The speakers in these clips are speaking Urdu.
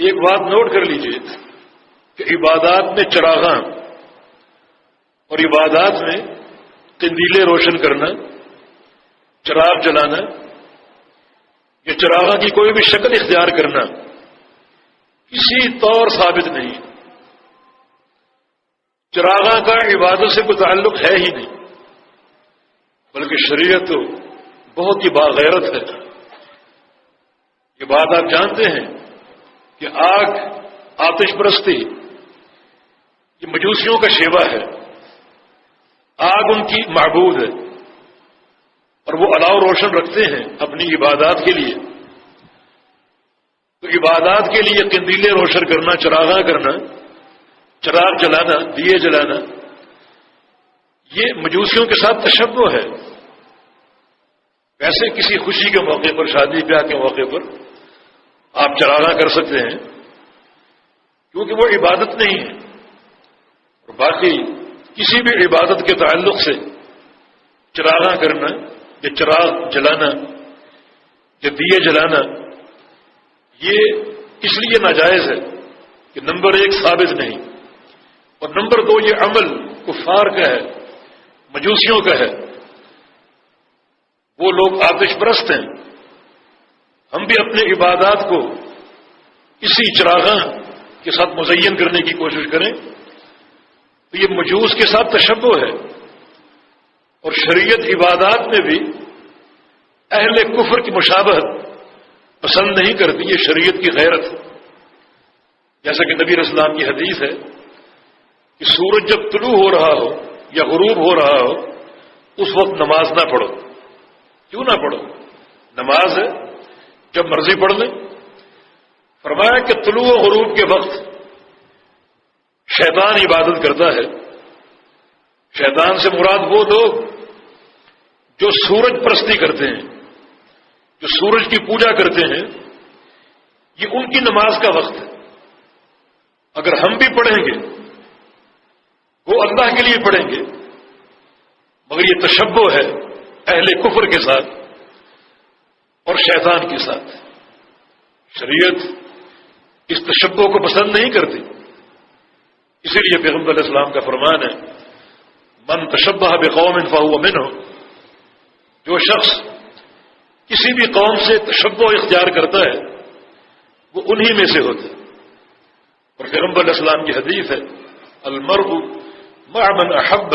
ایک بات نوٹ کر لیجئے کہ عبادات میں چراغاں اور عبادات میں قندیلیں روشن کرنا، چراغ جلانا یا چراغاں کی کوئی بھی شکل اختیار کرنا کسی طور ثابت نہیں۔ چراغاں کا عبادت سے کوئی تعلق ہے ہی نہیں، بلکہ شریعت تو بہت ہی باغیرت ہے۔ یہ بات آپ جانتے ہیں کہ آگ، آتش پرستی یہ مجوسیوں کا شیوا ہے، آگ ان کی معبود ہے اور وہ الاؤ روشن رکھتے ہیں اپنی عبادات کے لیے۔ تو عبادات کے لیے قندیلیں روشن کرنا، چراغاں کرنا، چراغ جلانا، دیے جلانا، یہ مجوسیوں کے ساتھ تشبہ ہے۔ ویسے کسی خوشی کے موقع پر، شادی بیاہ کے موقع پر آپ چراغاں کر سکتے ہیں کیونکہ وہ عبادت نہیں ہے، اور باقی کسی بھی عبادت کے تعلق سے چراغاں کرنا یا چراغ جلانا یا دیے جلانا یہ اس لیے ناجائز ہے کہ نمبر ایک ثابت نہیں، اور نمبر دو یہ عمل کفار کا ہے، مجوسیوں کا ہے۔ وہ لوگ آتش پرست ہیں، ہم بھی اپنے عبادات کو اسی چراغاں کے ساتھ مزین کرنے کی کوشش کریں تو یہ مجوس کے ساتھ تشبہ ہے۔ اور شریعت عبادات میں بھی اہل کفر کی مشابہت پسند نہیں کرتی، یہ شریعت کی غیرت ہے۔ جیسا کہ نبی علیہ السلام کی حدیث ہے کہ سورج جب طلوع ہو رہا ہو یا غروب ہو رہا ہو اس وقت نماز نہ پڑھو۔ کیوں نہ پڑھو؟ نماز ہے، جب مرضی پڑھ لیں۔ فرمایا کہ طلوع و غروب کے وقت شیطان عبادت کرتا ہے۔ شیطان سے مراد وہ لوگ جو سورج پرستی کرتے ہیں، جو سورج کی پوجا کرتے ہیں، یہ ان کی نماز کا وقت ہے۔ اگر ہم بھی پڑھیں گے وہ اللہ کے لیے پڑھیں گے، مگر یہ تشبہ ہے اہل کفر کے ساتھ اور شیطان کے ساتھ۔ شریعت اس تشبہ کو پسند نہیں کرتی، اسی لیے پیغمبر علیہ السلام کا فرمان ہے من تشبہ بقوم فہو منہ، جو شخص کسی بھی قوم سے تشبہ اختیار کرتا ہے وہ انہی میں سے ہوتا ہے۔ اور پیغمبر علیہ السلام کی حدیث ہے المرء مع من احب،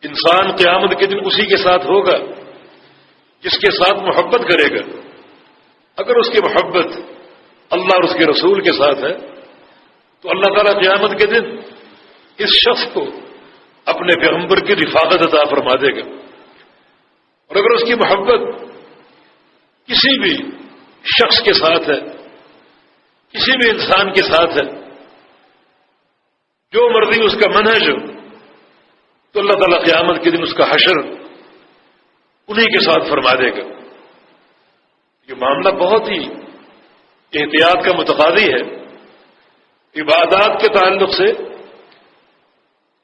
انسان قیامت کے دن اسی کے ساتھ ہوگا جس کے ساتھ محبت کرے گا۔ اگر اس کی محبت اللہ اور اس کے رسول کے ساتھ ہے تو اللہ تعالیٰ قیامت کے دن اس شخص کو اپنے پیغمبر کی رفاقت عطا فرما دے گا۔ اور اگر اس کی محبت کسی بھی شخص کے ساتھ ہے، کسی بھی انسان کے ساتھ ہے، جو مرضی اس کا منہج ہو، تو اللہ تعالیٰ قیامت کے دن اس کا حشر انہی کے ساتھ فرما دے گا۔ یہ معاملہ بہت ہی احتیاط کا متقاضی ہے۔ عبادات کے تعلق سے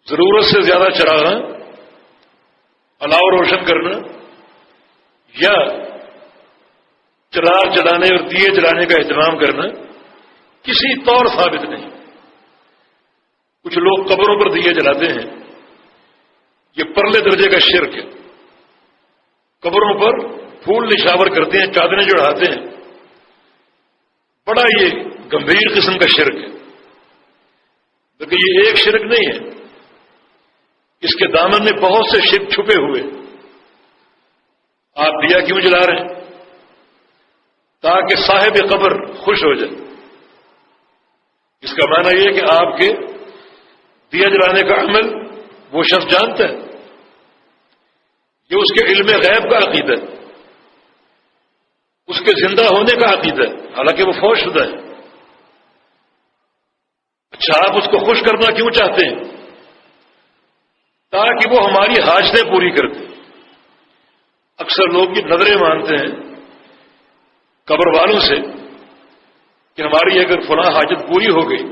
ضرورت سے زیادہ چراغاں، الاؤ روشن کرنا یا چراغ جلانے اور دیے جلانے کا اہتمام کرنا کسی طور ثابت نہیں۔ کچھ لوگ قبروں پر دیے جلاتے ہیں، یہ پرلے درجے کا شرک ہے۔ قبروں پر پھول نشاور کرتے ہیں، چادریں چڑھاتے ہیں، بڑا یہ گمبھیر قسم کا شرک ہے۔ لیکن یہ ایک شرک نہیں ہے، اس کے دامن میں بہت سے شرک چھپے ہوئے۔ آپ دیا کیوں جلا رہے ہیں؟ تاکہ صاحب قبر خوش ہو جائے۔ اس کا معنی یہ ہے کہ آپ کے دیا جلانے کا عمل وہ شخص جانتا ہے، یہ اس کے علم غیب کا عقیدہ ہے، اس کے زندہ ہونے کا عقیدہ ہے، حالانکہ وہ فوت شدہ ہے۔ اچھا، آپ اس کو خوش کرنا کیوں چاہتے ہیں؟ تاکہ وہ ہماری حاجتیں پوری کر دیں۔ اکثر لوگ یہ نظریں مانتے ہیں قبر والوں سے کہ ہماری اگر فلاں حاجت پوری ہو گئی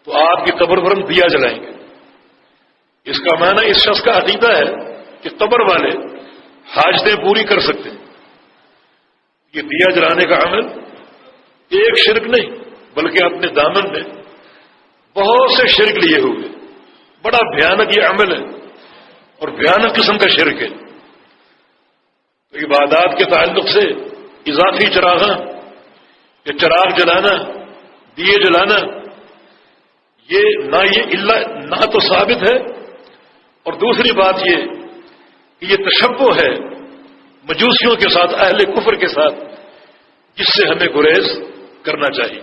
تو آپ کی قبر پر ہم دیا جلائیں گے۔ اس کا معنی اس شخص کا عقیدہ ہے کہ قبر والے حاجتیں پوری کر سکتے ہیں۔ یہ دیا جلانے کا عمل ایک ایک شرک نہیں بلکہ اپنے دامن میں بہت سے شرک لیے ہوئے. بڑا بھیانک یہ عمل ہے اور بھیانک قسم کا شرک ہے. تو عبادات کے تعلق سے اضافی چراغاں یا چراغ جلانا، دیے جلانا، یہ نہ تو ثابت ہے، اور دوسری بات یہ کہ یہ تشبہ ہے مجوسیوں کے ساتھ، اہل کفر کے ساتھ، جس سے ہمیں گریز کرنا چاہیے.